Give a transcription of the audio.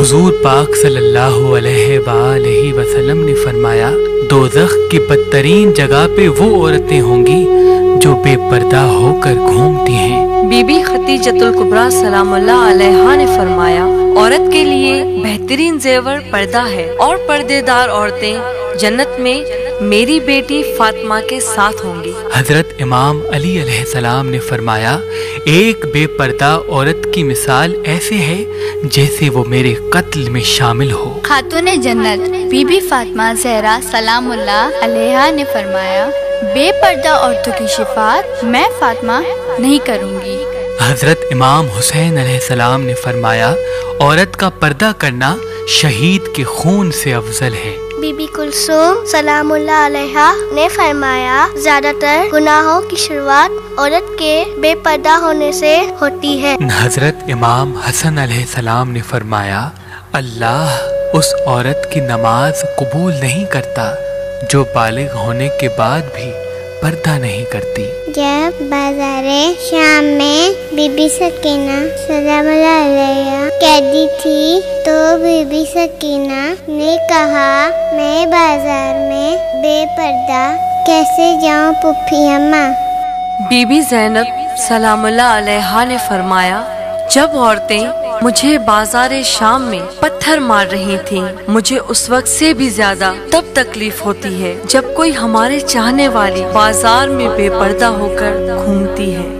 हुजूर पाक सल्लल्लाहु अलैहि वसल्लम ने फरमाया, दोज़ख की बदतरीन जगह पे वो औरतें होंगी जो बेपर्दा होकर घूमती हैं। बीबी खतीजतुल कुबरा सलामुल्लाह अलैहा ने फरमाया, औरत के लिए बेहतरीन जेवर पर्दा है और पर्देदार औरतें जन्नत में मेरी बेटी फातिमा के साथ होंगी। हजरत इमाम अली अलैहिस्सलाम ने फरमाया, एक बेपर्दा औरत की मिसाल ऐसे है जैसे वो मेरे कत्ल में शामिल हो। खातून जन्नत बीबी फातिमा ज़हरा सलामुल्लाह अलैहा ने फरमाया, बेपर्दा औरतों की शिफात मैं फातिमा नहीं करूँगी। हजरत इमाम हुसैन अलैहिस्सलाम ने फरमाया, औरत का पर्दा करना शहीद के खून से अफजल है। बीबी कुलसूम सलामुल्लाह अलैहा ने फरमाया, ज्यादातर गुनाहों की शुरुआत औरत के बेपर्दा होने से होती है। हजरत इमाम हसन अलैहिस्सलाम ने फरमाया, अल्लाह उस औरत की नमाज कबूल नहीं करता जो बालिग होने के बाद भी पर्दा नहीं करती। जब बाज़ारे शाम में बीबी सकीना सलामुल्लाह अलैहा कैदी थी तो बीबी सकीना ने कहा, मैं बाजार में बेपर्दा कैसे जाऊं पुप्पी अम्मा। बीबी ज़ैनब सलामुल्लाह अलैहा ने फरमाया, जब औरतें मुझे बाजारे शाम में पत्थर मार रही थीं, मुझे उस वक्त से भी ज्यादा तब तकलीफ होती है जब कोई हमारे चाहने वाली बाजार में बेपर्दा होकर घूमती है।